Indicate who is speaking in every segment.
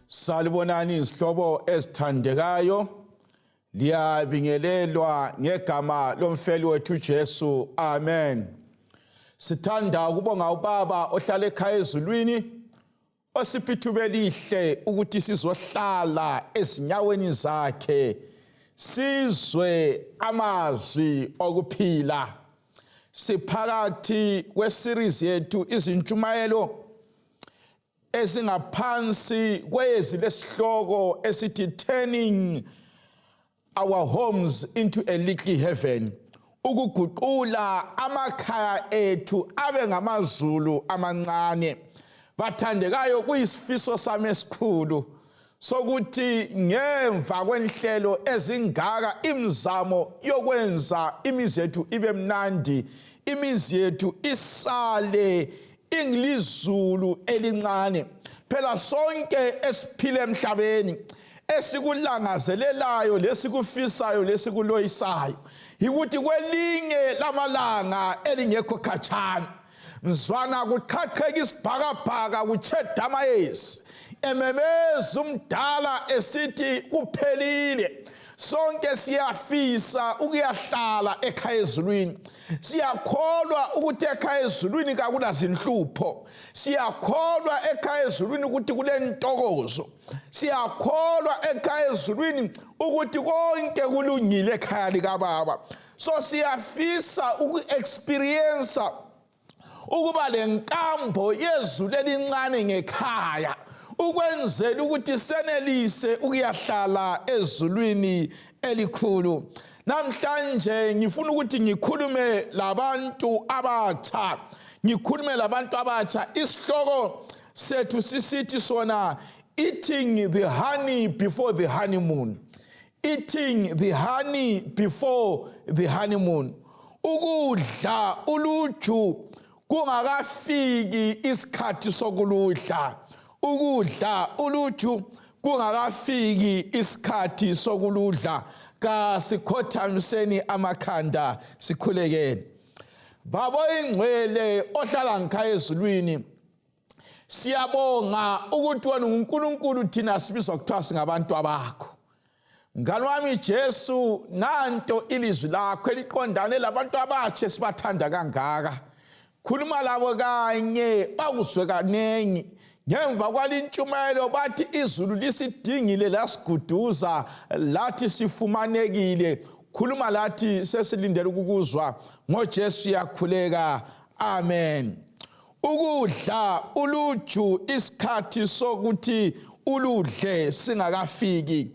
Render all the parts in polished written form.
Speaker 1: Salibonani izihlobo ezithandekayo, liyabingelelwa ngegama lomfeli wethu Jesu. Amen. Sithanda ukubonga uBaba ohlala ekhaya ezulwini, osipha lihle ukuthi sizohlala ezinyaweni zakhe, sizwe amazwi okuphila. Siphakathi kweseries yethu izintshumayelo esingaphansi kwezi lesihloko esithi turning our homes into a little heaven, ukuguqula amakhaya ethu abe ngamazulu amancane. Bathandekayo, kuyisifiso sami esikhulu sokuthi ngemva kwenhlelo ezingaka imizamo yokwenza imizi yethu ibe mnandi, imizi yethu isale ingilizulu elincane. Phela sonke esiphile emhlabeni esikulangazelelayo lesikufisayo lesikuloyisayo ukuthi kwelinye lamalanga elingekho khatshana mzwana kuqhaqheka isibhakabhaka kucheda amayezi ememeza umdala esithi kuphelile. Sonke siyafisa ukuyahlala ekhaya ezulwini. Siyakholwa ukuthi ekhaya ezulwini kakulazinhlupho. Siyakholwa ekhaya ezulwini ukuthi kulentokozo. Siyakholwa ekhaya ezulwini ukuthi konke kulungile ekhaya likaBaba. So siyafisa uku-experience ukuba lenkambo yezulu elincane ngekhaya, ukwenzela ukuthi senelise ukuyahlala ezulwini elikhulu. Namhlanje ngifuna ukuthi ngikhulume labantu abatsha. Isihloko sethu sisithi sona eating the honey before the honeymoon. Eating the honey before the honeymoon. Ukudla uluju kungakafiki isikhathi sokuludla. Ukudla uluju kungakafiki isikhathi sokuludla. Kasikhothamiseni amakhanda sikhulekele. Baba ingcwele ohlala ngikhaya ezulwini, siyabonga ukuthi wena uNkulunkulu thina sibizwa kuthiwa singabantu abakho. Mngani wami Jesu, nanto ilizwi lakho eliqondane labantu abatsha sibathanda kangaka. Khuluma labo kanye bakuzwe kanengi. Ngemva kwalintshumayelo bathi izulu lisidingile lasiguduza lathi sifumanekile. Khuluma lathi sesilindele ukukuzwa ngoJesu yakhuleka. Amen. Ukudla uluju isikhathi sokuthi uludle singakafiki.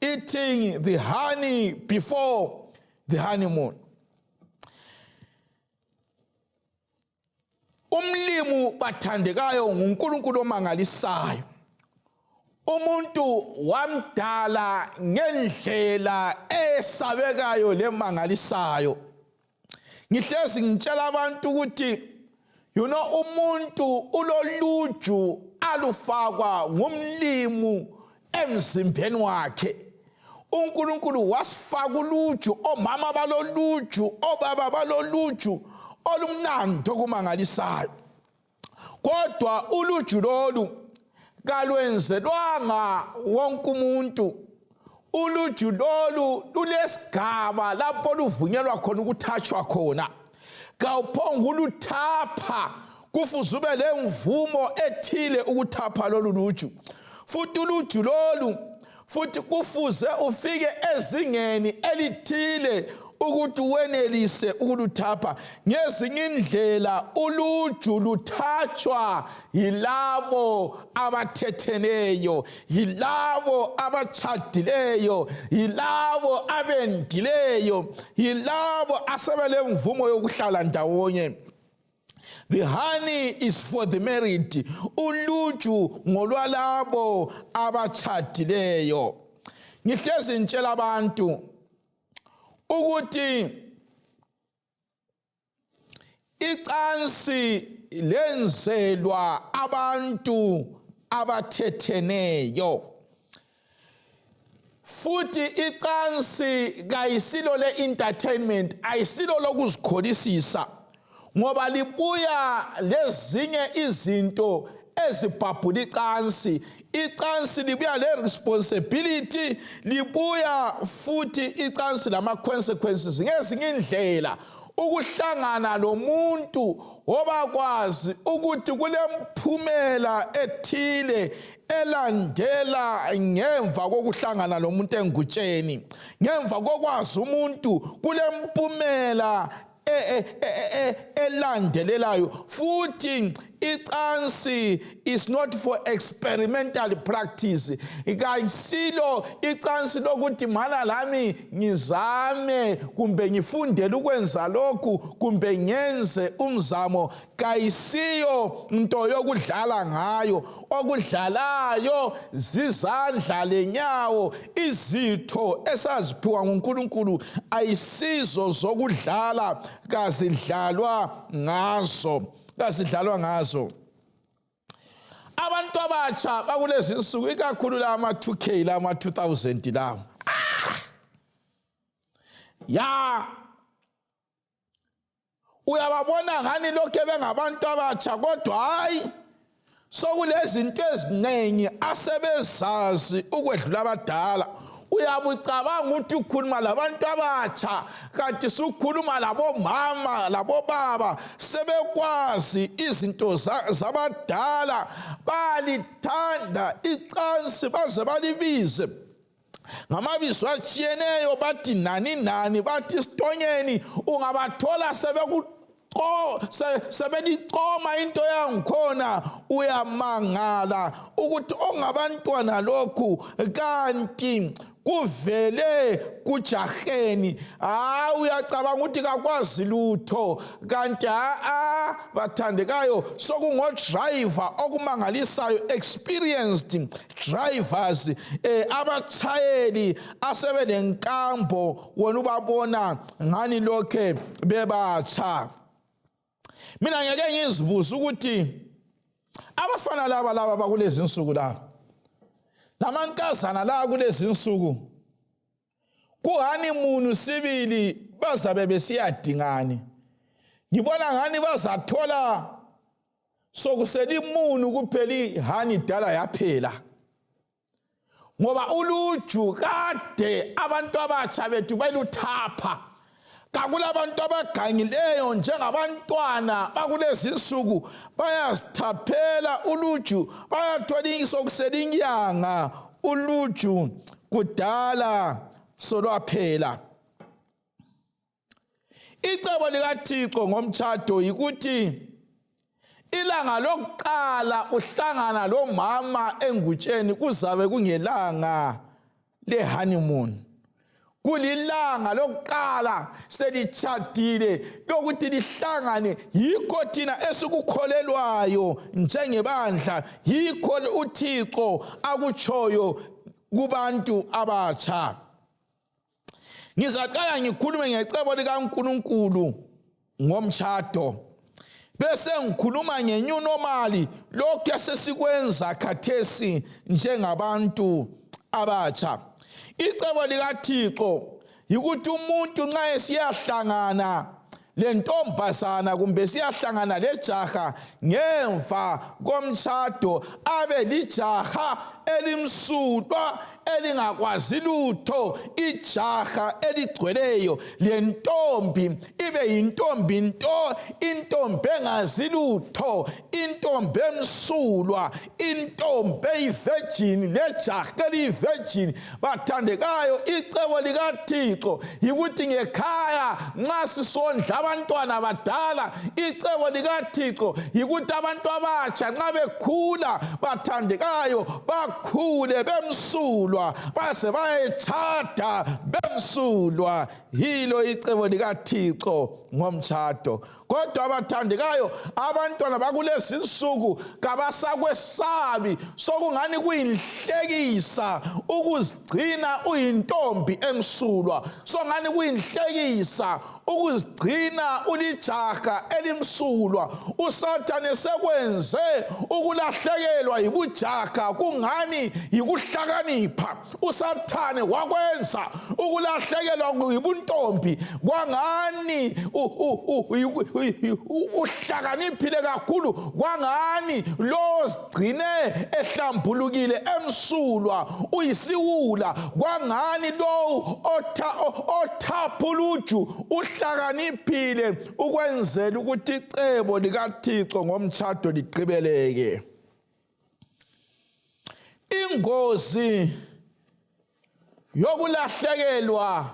Speaker 1: Eating the honey before the honeymoon. Umlimu bathandekayo nguNkulunkulu omangalisayo. Umuntu wamdala ngendlela esabekayo lemangalisayo. Ngihlezi ngitshela abantu ukuthi umuntu uloluju alufakwa ngumlimu emzimbeni wakhe. uNkulunkulu wasifaka uluju, omama baloluju, obaba baloluju olumnandi okumangalisayo. Kodwa uluju lolu kalwenzelwanga wonke umuntu. Uluju lolu lulesigaba lapho luvunyelwa khona ukuthathwa khona. Kawuphonga uluthapha, kufuze ube lemvumo ethile ukuthapha lolu luju. Futhi uluju lolu futhi kufuze ufike ezingeni elithile ukuthi wenelise ukuluthapha. Ngezinye indlela uluju luthathwa yilabo abathetheneyo, yilabo abatshadileyo, yilabo abendileyo, yilabo asebelemvumo yokuhlala ndawonye. The honey is for the married. Uluju ngolwalabo abatshadileyo. Ngihlezi ngitshela abantu ukuthi icansi lenzelwa abantu abathetheneyo. Futhi icansi kayisilo le entertainment, ayisilo lokuzikholisisa. Ngoba libuya lezinye izinto ezibhabhula icansi. Icansi libuya le responsibility, libuya futhi icansi lama consequences ngezinye indlela. Ukuhlangana lomuntu obakwazi ukuthi kulemphumela ethile elandela ngemva kokuhlangana lomuntu engutsheni. Ngemva kokwazi umuntu kulempumela elandelelayo. Futhi icansi is not for experimental practice. Kayisilo icansi lokuthi mana lami ngizame kumbe ngifundele ukwenza lokhu kumbe ngenze umzamo. Kayisiyo into yokudlala ngayo. Okudlalayo zizandla lenyawo, izitho esaziphiwa nguNkulunkulu ayisizo zokudlala, kazidlalwa ngazo. Kasidlalwa ngazo. Abantu abatsha bakulezi insuku ikakhulu la ama 2K la ama 2000 lawo. Ya uyababona ngani lokho bengabantu abatsha, kodwa hayi sokulezinto eziningi asebezazi ukwedlula abadala. Uyabucabanga ukuthi ukhuluma labantu abatsha kanti sukhuluma labomama labobaba sebekwazi izinto zabadala, balithanda icansi baze balibize ngamabizo atshiyeneyo, bathi nani nani, bathi Sitonyeni. Ungabathola sebeliqoma into yangikhona. Uyamangala ukuthi ongabantwana lokhu kanti kuvele kujaheni. Uyacabanga ukuthi kakwazi lutho, kanti bathandekayo sokungodriver okumangalisayo, experienced drivers, abatshayeli asebelenkambo, wena ubabona ngani lokhe bebatsha. Mina ngeke ngizibuza ukuthi abafana laba bakulezi insuku laba, lamankazana la kulezi insuku, ku honeymoon sibili bazabe besiyadingani. Ngibona ngani bazathola sokuselimunu kuphela honey dala yaphela. Ngoba uluju kade abantu abatsha bethu beluthapha. Kakulabantu abagangileyo njengabantwana bakulezi insuku, bayazithaphela uluju, bayathola isokusela inyanga uluju kudala solwaphela. Icebo likaThixo ngomtshado yikuthi ilanga lokuqala uhlangana lomama engutsheni kuzabe kungelanga le honeymoon. Kulilanga lokuqala selitshadile lokuthi lihlangane. Yikho thina esikukholelwayo njengebandla, yikho uThixo akutshoyo kubantu abatsha. Ngizaqala ngikhulume ngecebo likaNkulunkulu ngomtshado, bese ngikhuluma ngenew normal, lokho esesikwenza khathesi njengabantu abatsha. Icebo likaThixo yikuthi umuntu nxa esiyahlangana lentombazana kumbe siyahlangana lejaha ngemva komtshado, abe lijaha elimsulwa elingakwazi lutho, ijaha eligcweleyo. Lentombi ibe yintombi nto, intombi engazi lutho, intombi emsulwa, intombi eyivirgin, lejaha eliyivirgin. Bathandekayo, icebo likaThixo yikuthi ngekhaya nxa sisondla abantwana abadala, icebo likaThixo yikuthi abantu abatsha nxa bekhula, bathandekayo, bakhule bemsulwa baze bayetshada bemsulwa. Hilo icebo likaThixo ngomtshado. Kodwa abathandekayo, abantwana bakulezi insuku kabasakwesabi, sokungani kuyinhlekisa ukuzigcina uyintombi emsulwa, sokungani kuyinhlekisa ukuzigcina ulijaha elimsulwa. USathane sekwenze ukulahlekelwa yibujaha kungani kwangani yikuhlakanipha usathane wakwenza ukulahlekelwa yibuntombi kwangani uhlakaniphile kakhulu kwangani lo sigcine ehlambulukile emsulwa uyisiwula kwangani lo othaphuluju uhlakaniphile ukwenzela ukuthi icebo likaThixo ngomtshado liqhubeleke. Ingozi yokulahlekelwa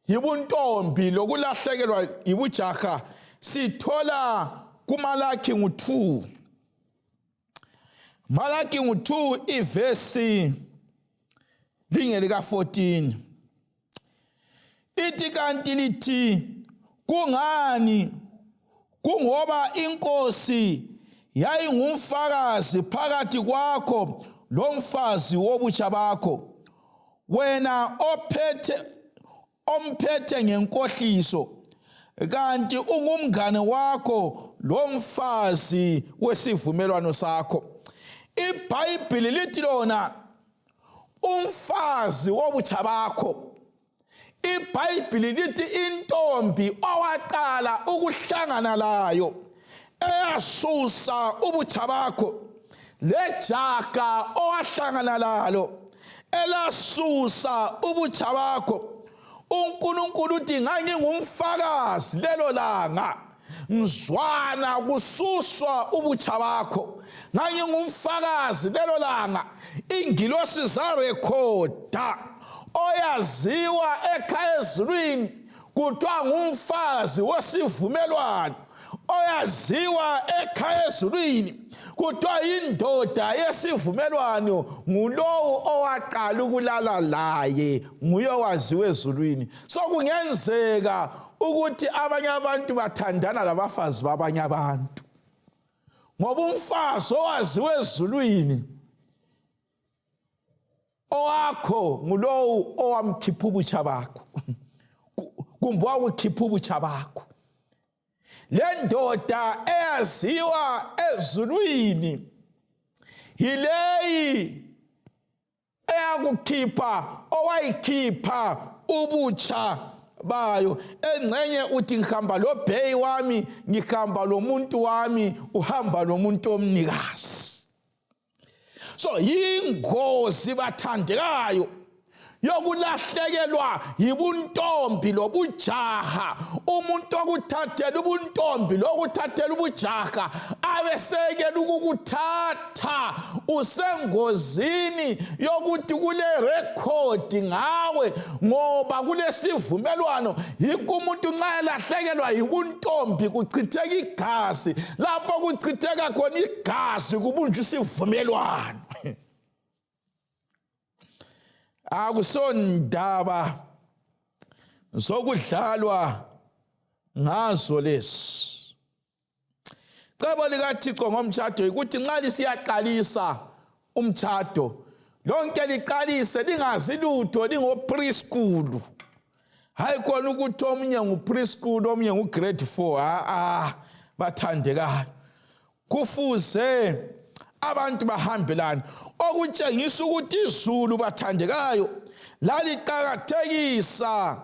Speaker 1: yibuntombi lokulahlekelwa yibujaha sithola kuMalaki 2. Malaki 2 ivesi lingelika 14. Ithi kanti lithi kungani kungoba inkosi yayingumfakazi phakathi kwakho lomfazi wobutsha bakho wena omphethe ngenkohliso kanti ungumngane wakho lomfazi wesivumelwano sakho. iBhayibheli lithi lona umfazi wobutsha bakho. iBhayibheli lithi intombi owaqala ukuhlangana layo eyasusa ubutsha bakho lejaga owahlangana lalo elasusa ubutsha bakho. uNkulunkulu uthi ngangingumfakazi lelo langa mzwana kususwa ubutsha bakho. ngangingumfakazi lelo langa ingilosi zarekhoda oyaziwa ekhaya ezulwini kuthiwa ngumfazi wesivumelwano oyaziwa ekhaya ezulwini kuthiwa indoda yesivumelwano ngulowo owaqala ukulala laye nguye owaziwe ezulwini. So kungenzeka ukuthi abanye abantu bathandana labafazi babanye abantu ngoba umfazi owaziwe ezulwini owakho ngulowo owamkhipha ubutsha bakho kumbe wakukhipha ubutsha bakho. Le ndoda eyaziwa ezulwini yileyi eyakukhipha owayikhipha ubutsha bayo. Engcenye uthi ngihamba lo bheyi wami ngihamba lo muntu wami uhamba lo muntu omnikazi. So yingozi bathandekayo yokulahlekelwa yibuntombi lobujaha. umuntu okuthathela ubuntombi lokuthathela ubujaha abesekela ukukuthatha usengozini yokuthi kule record ngawe ngoba kulesivumelwano. yikho umuntu nxa elahlekelwa yibuntombi kuchitheka igazi. lapho kuchitheka khona igazi kubunjwa isivumelwano. akusondaba zokudlalwa ngazo lesi. Cebo likaThixo ngomtshado ukuthi nxa lisiyaqalisa umtshado lonke liqalise lingazi lutho lingo preschool. hayi khona ukuthi omunye ngu preschool omunye ngu grade 4. bathandekayo kufuze abantu bahambelana okutshengisa ukuthi izulu bathandekayo laliqhakathekisa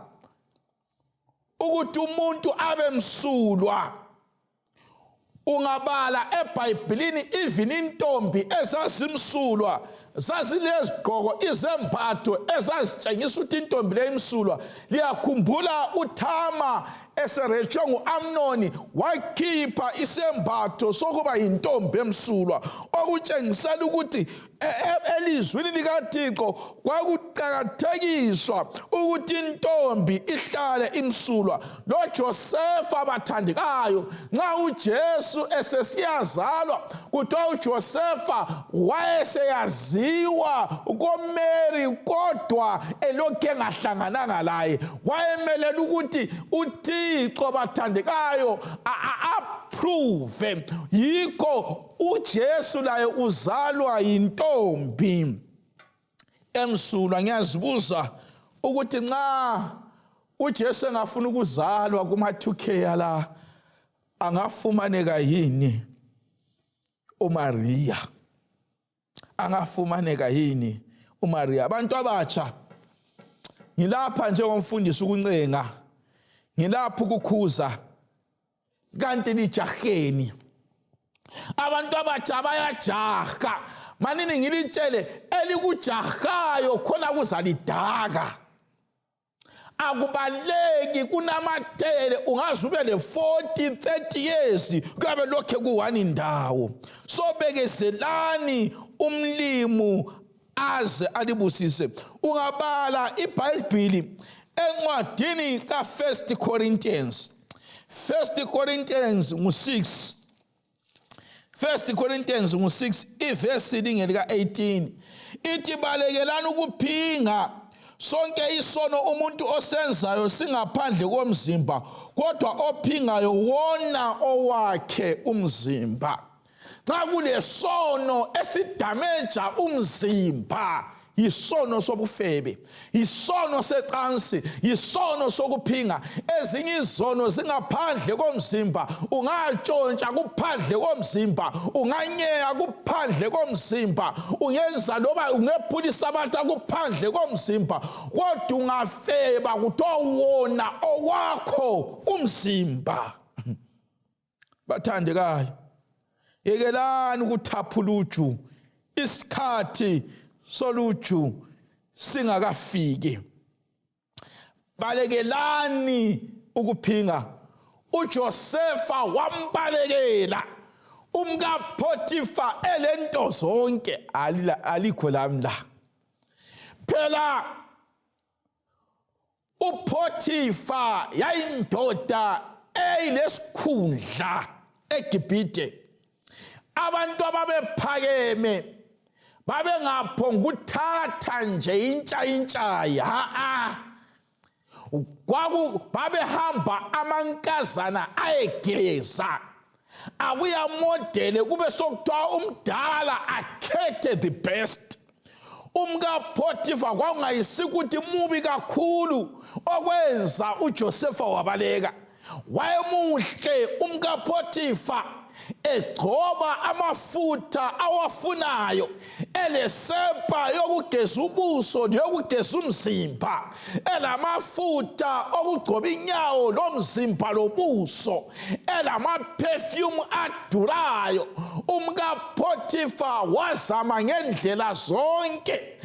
Speaker 1: ukuthi umuntu abe msulwa. ungabala eBhayibhelini even intombi ezazimsulwa zazilezigqoko izembatho ezazitshengisa ukuthi intombi leyimsulwa. liyakhumbula uThama eserejwe ngu-Amnoni wakhipha isembatho sokuba yintombi emsulwa okutshengisela ukuthi elizwini likaThixo kwakuqakathekiswa ukuthi intombi ihlale imsulwa. loJosefa bathandekayo nxa uJesu esesiyazalwa kuthiwa uJosefa wayeseyaziwa koMary kodwa elokhu engahlangananga laye. wayemelela ukuthi uThixo bathandekayo approve. yikho uJesu laye uzalwa yintombi emsulwa. ngiyazibuza ukuthi nxa uJesu engafuna ukuzalwa kuma-2K la angafumaneka yini uMaria? angafumaneka yini uMaria. Abantu abatsha ngilapha njengomfundisi ukuncenga, ngilapha ukukhuza kanti nijaheni. Abantu abatsha bayajaha, manini ngilitshele elikujahayo khona kuzalidaka. Akubaleki kunamatele, ungaze ube le 40 30 years kuyabe lokhe kuwani indawo. So bekezelani umlimu aze alibusise. Ungabala iBhayibheli encwadini ka 1 Corinthians 6 1 Corinthians 6 ivesi lingeli ka 18 ithi balekelana ukuphinga sonke isono umuntu osenzayo singaphandle komzimba, kodwa ophingayo wona owakhe umzimba. Xa kulesono esidameja umzimba, yisono sobufebe, yisono secansi, yisono sokuphinga. Ezinye izono zingaphandle komzimba, ungatshontsha kuphandle komzimba, unganyeya kuphandle komzimba, ungenza loba ungephulisa abantu kuphandle komzimba, kodwa ungafeba kuthiwa wona owakho umzimba. Bathandekayo, yekelani ukuthaphula uju isikhathi soluju singakafiki. Balekelani ukuphinga. uJosefa wambalekela umkaPhotifa elento zonke alikho lamla. Phela uPhotifa yayindoda eyilesikhundla eGibhite. Abantu ababephakeme babengaphonga ukuthatha nje intsha kwaku babehamba amankazana ayegeza akuya modele kube sokuthiwa umdala akhethe the best. UmkaPhotifa kwangayisikuthi mubi kakhulu okwenza uJosefa wabaleka. Wayemuhle umkaPhotifa egcoba amafutha awafunayo, elesepa yokugeza ubuso neyokugeza umzimba, elamafutha okugcoba inyawo lomzimba lobuso, elamaperfume adurayo. UmkaPhotifa wazama ngendlela zonke,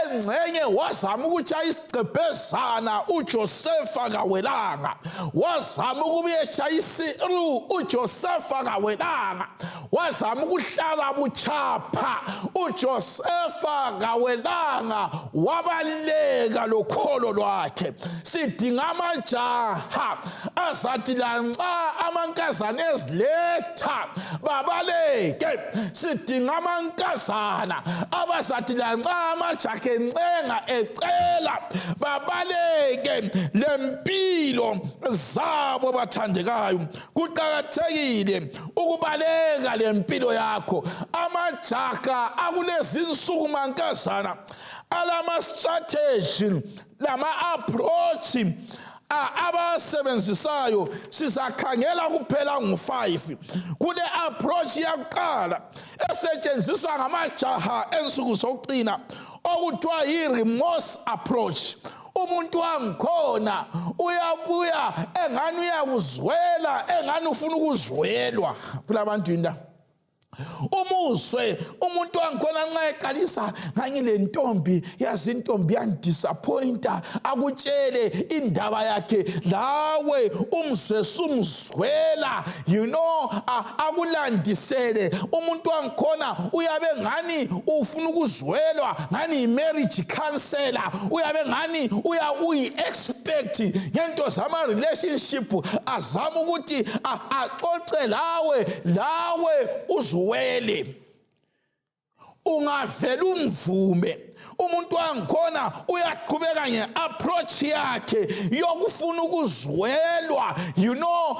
Speaker 1: engxenye wazama ukutshaya isigcebhezana uJosefa kawelanga, wazama ukubuyeshaya isiru uJosefa kawelanga, wazama ukuhlala buchapha uJosefa kawelanga, wabaleka lokholo lwakhe. Sidinga amajaha azathi lanxa amankazana eziletha babaleke. Sidinga amankazana abazathi lanxa amajaha encenga ecela babaleke. Lempilo zabo bathandekayo, kuqakathekile ukubaleka lempilo yakho. Amajaha akulezi insuku mankazana alama strategy lama approach abasebenzisayo. Sizakhangela kuphela ngo5. Kule approach yakuqala esetshenziswa ngamajaha ensuku zokuqina okuthiwa yi-remorse approach. Umuntu wangikhona uyabuya engani uyakuzwela, engani ufuna ukuzwelwa. Kulabantu inda umuzwe umuntu wangikhona nxa eqalisa ngangile ntombi, yazi intombi yandisappointa, akutshele indaba yakhe, lawe umzwe sumzwela, akulandisele. Umuntu wangikhona uyabe ngani ufuna ukuzwelwa, ngani marriage counselor, uyabe ngani uyi-expect ngento zama relationship, azama ukuthi axoxe lawe uzwe. Ungavela umvume umuntu wangikhona uyaqhubeka nge-approach yakhe yokufuna ukuzwelwa, you know,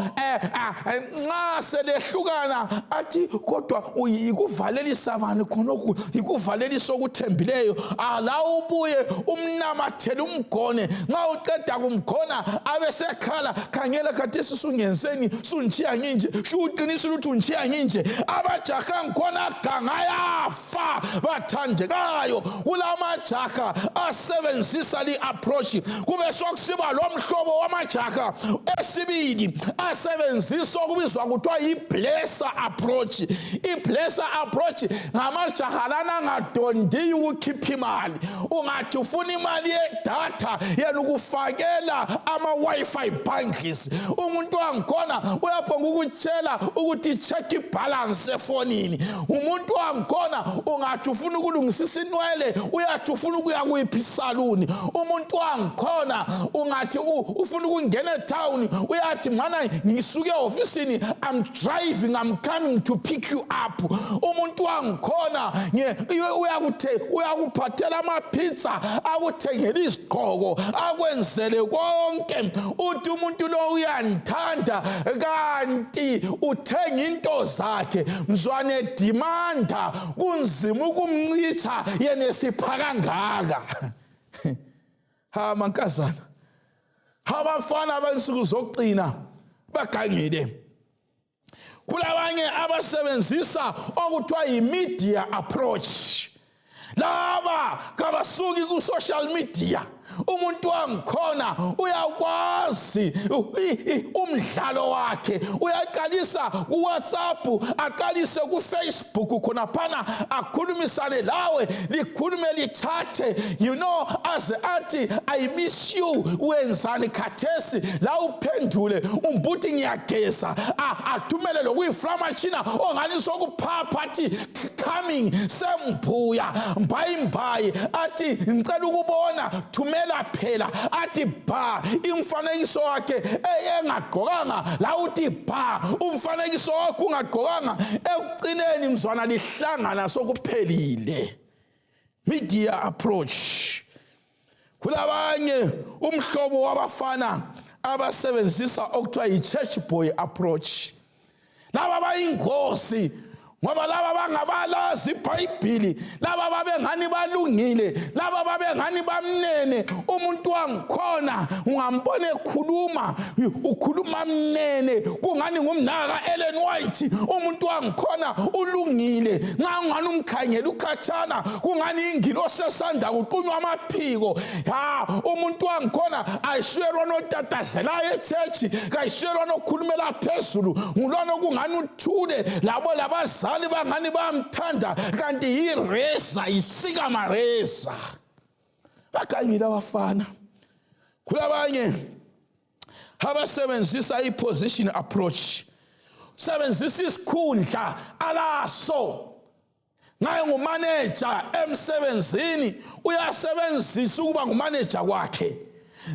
Speaker 1: nxa selehlukana athi kodwa uyikuvalelisa bani khonokhu, yikuvalelisa okuthembileyo, ala ubuye umnamathele umgone, nxa uqeda kumgona abesekhala, khangela khathesi sungenzeni, suntshiya nginje, shuqinisile ukuthi untshiya nginje. Abajaha ngikhona gangayafa bathandekayo kulamajaha asebenzisa li-approach. Kube sokusiba lo mhlobo wamajaha esibili asebenzisa okubizwa kuthiwa yi-blesser approach. I-blesser approach ngamajaha lana angadondiyo ukukhipha imali. Ungathi ufuna imali yedatha yena ukufakela ama-Wi-Fi bundles. Umuntu wangikhona uyaphonga ukutshela ukuthi check ibalance efonini. Umuntu wangikhona ungathi ufuna ukulungisisa inwele, uyathi ufuna ukuya kuyiphi isaluni. Umuntu wangikhona ungathi ufuna ukungena etown, uyathi mana ngisuke ofisini, I'm driving, I'm coming to pick you up. Umuntu wangikhona uyakuphathela amapizza, akuthengela izigqoko, akwenzele konke. Uthi umuntu lo uyandithanda kanti uthenga into zakhe, mzwane demanda kunzima ukumnqitha yena esipha kangaka. Ha mankazana, abafana abansuku zokuqina bagangile. Kulabanye abasebenzisa okuthiwa yi-media approach. Laba kabasuki ku social media. Umuntu wangikhona uyakwazi umdlalo wakhe, uyaqalisa ku WhatsApp, aqalise ku Facebook, khona phana akhulumisane lawe, likhulume lichathe, you know, as athi I miss you, wenzani khathesi, la uphendule umbuthi ngiyageza, athumele lokuyiframachina ongani sokuphapha athi coming sembuya mbayi athi ngicela ukubona thumela phela, athi ba imfanekiso wakhe engagqokanga, la uthi ba umfanekiso wakhe ungagqokanga, ekucineni mzwana lihlangana sokuphelile. Media approach. Kulabanye umhlobo wabafana abasebenzisa okuthiwa yi-church boy approach. Laba bayingozi ngoba laba bangabalazi iBhayibhili, laba babengani balungile, laba babengani bamnene. Umuntu wangikhona ungambona ukhuluma mnene kungani ngumnaka Ellen White. Umuntu wangikhona ulungile, nxa ungani umkhangela ukhatshana kungani ingilosi esanda kuqunywa amaphiko. Umuntu wangikhona ayiswelwa notatazelayo echechi, kayiswelwa nokhulumela phezulu, ngulona kungani uthule, labo labazali bangani bamthanda kanti yireza, isikama reza. Bakangile abafana. Kulabanye abasebenzisa i-position approach. Sebenzisa isikhundla alaso. Nxa ngumanager emsebenzini uyasebenzisa ukuba ngumanager wakhe.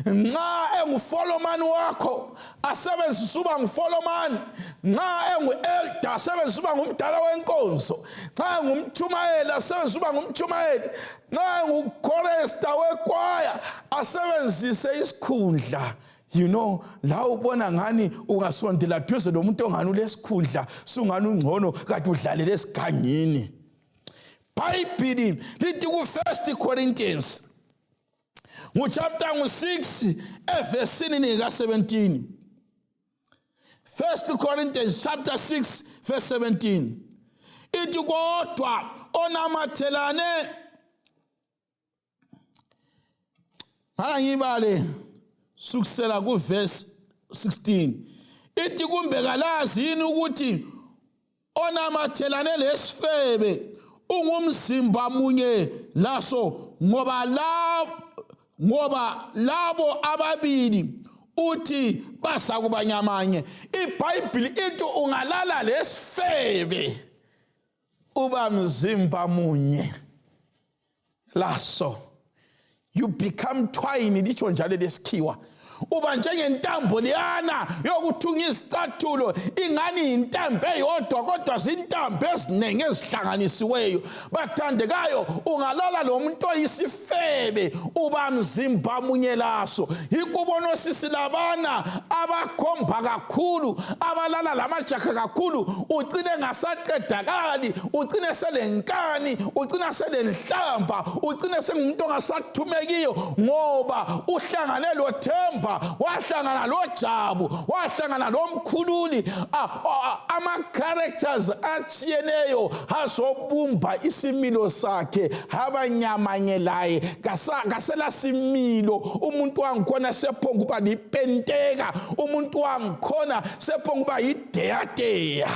Speaker 1: Nxa engufolloman wakho asebenzisa uba ngufolloman. Nxa engu-elder asebenzisa uba ngumdala wenkonzo. Nxa engumtshumayeli asebenzisa uba ngumtshumayeli. Nxa enguchorister wekwaya asebenzise isikhundla. You know, la ubona ngani ungasondela duze lomuntu ongani ulesikhundla, sungani ungcono kade udlalele esigangini. Bhayibhili lithi ku 1 Corinthians chapter 6 evesini ka 17. 1 Corinthians chapter 6 verse 17. Ithi kodwa onamathelane ngibale sukusela ku verse 16. Ithi kumbe kalazi yini ukuthi onamathelane lesifebe ungumzimba munye laso, ngoba labo ababili uthi basakuba nyamanye. iBhayibhili ithi ungalala lesifebe uba mzimba munye laso, you become twine. Litsho njalo lesikhiwa uba njengentambo liyana yokuthunya izicathulo ingani intambo eyodwa kodwa zintambo eziningi ezihlanganisiweyo. Bathandekayo, ungalala lo muntu oyisifebe uba mzimba munye laso. Yikubona osisi labana abakhomba kakhulu, abalala lamajaha kakhulu, ugcine ngasaqedakali, ugcine selenkani, ugcine selenhlamba, ugcine sengumuntu ongasathumekiyo ngoba uhlangane lo Themba, wahlangana lo Jabu, wahlangana lo Mkhululi. Ama-characters atshiyeneyo azobumba isimilo sakhe abanyamanyelaye kasela similo. Umuntu wangikhona sephonga ukuba lipenteka, umuntu wangikhona sephonga ukuba yideyadeya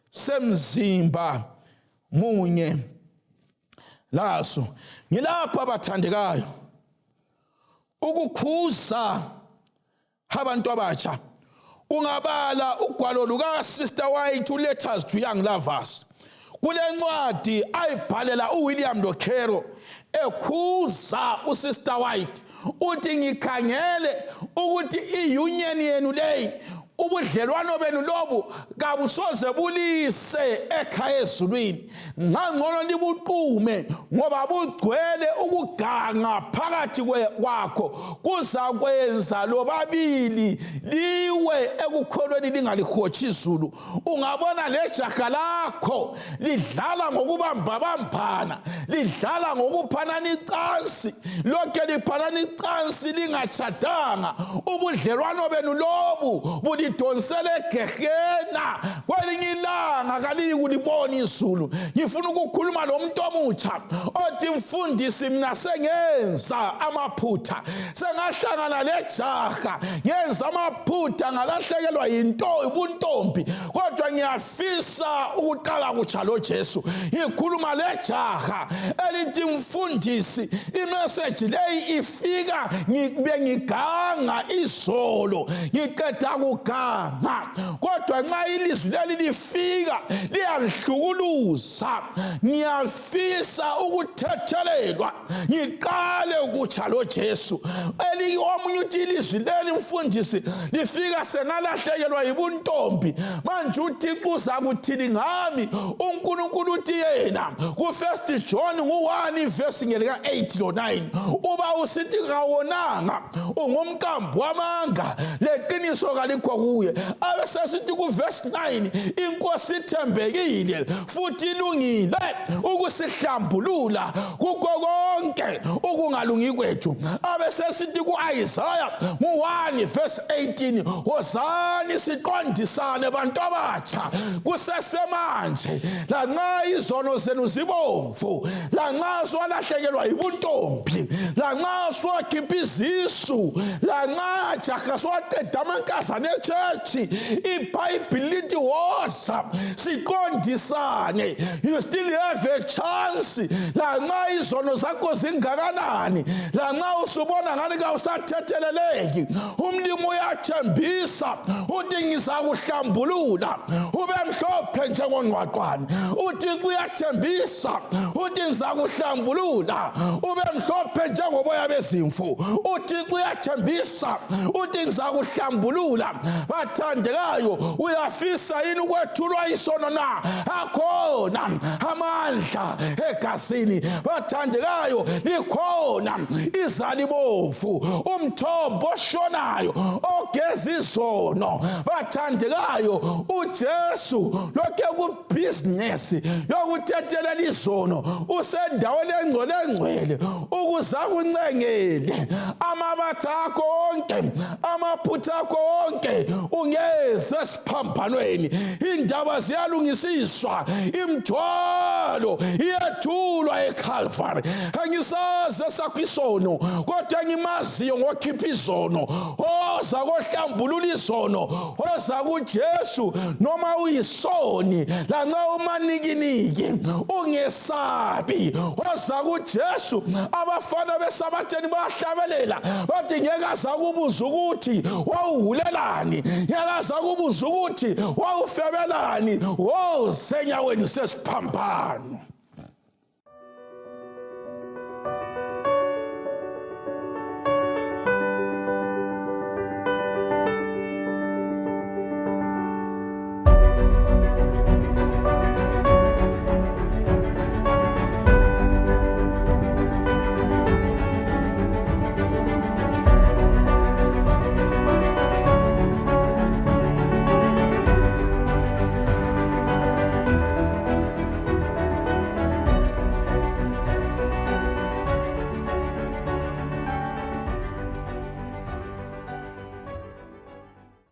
Speaker 1: semzimba munye laso. Ngilapha bathandekayo ukukhuza abantu abatsha. Ungabala ugwalo luka Sister White, Letters to Young Lovers, kule ncwadi ayibhalela uWilliam Lokhero ekhuza uSister White, uthi ngikhangele ukuthi iunion yenu leyi, ubudlelwano benu lobu kabusoze bulise ekhaya ezulwini. Ngangcono nibuqume ngoba bugcwele ukuganga phakathi kwakho, kuzakwenza lobabili liwe ekukholweni lingalihotshi izulu. Ungabona lejaha lakho lidlala ngokubambabambana, lidlala ngokuphanana icansi, lokhe liphanana icansi lingatshadanga. Ubudlelwano benu lobu bulidonsele egehena, kwelinye ilanga kaliyi kulibona izulu. Ngifuna ukukhuluma lo muntu omutsha othi mfundisi, mina sengenza amaphutha, sengahlangana lejaha ngenza amaphutha, ngalahlekelwa ubuntombi, kodwa ngiyafisa ukuqala kutsha lo Jesu. Ngikhuluma lejaha elithi mfundisi, imessage leyi ifika ngiganga izolo, ngiqeda kuganga, kodwa nxa ilizwi leli lifika liyangihlukuluza. Ngiyafisa ukuthethelelwa, ngiqale ukutsha lo Jesu. Omunye uthi ilizwi leli mfundisi lifika sengalahlekelwa yibuntombi, manje uThixo uzakuthini ngami? uNkulunkulu uthi yena ku1 John 1 verse ngelika 8 lo 9, uba usithi kawonanga ungumkambo wamanga, leqiniso kalikho kuye. Abesesithi kuverse 9, inkosi ithembekile futhi ilungile ukusihlambulula kukho konke ukungalungi kwethu. Abesesithi kuIsaiah 1 verse 18, wozani siqondisane bantu abatsha kusesemanje, lanxa izono zenu zibomvu, lanxa swalahlekelwa yibuntombi, lanxa swakhipha izisu, lanxa jaha swaqeda amankazana echechi, iBhayibhili lithi woza siqondisane. You still have a chance. Lanxa izono zakho zingakanani, lanxa usubona ngani kawusathetheleleki, umlimi uyathembisa uthi ngizakuhlambulula ube mhlophe njengongqwaqwane. uThixo uyathembisa uthi ngizakuhlambulula ube mhlophe njengoboya bezimvu. uThixo uyathembisa uthi ngizakuhlambulula. Bathandekayo, uyafisa yini ukwethulwa isono na? Akhona amandla egazini. Bathandekayo, likhona izalibovu, umthombo oshonayo ogeza izono. Bathandekayo, uJesu lokhe kubhizinesi yokuthethelela izono, usendaweni engcwele ukuze akuncengele amabatha akho onke, amaphutha akho onke, ungeze esiphambanweni. Indaba ziyalungisiswa, imithwalo iyethulwa eCalvary. Angisaze sakho isono, kodwa ngimaziyo ngokhipha izono, oza kohlambulula izono, oza kuJesu. Noma uyisoni, lanxa umanikiniki, ungesabi, oza kuJesu. Abafana besabatheni bayahlabelela, bathi ngeke azakubuza ukuthi wawuhulelani, ngeke azakubuza ukuthi wawufebelani, woze enyaweni sesiphambano.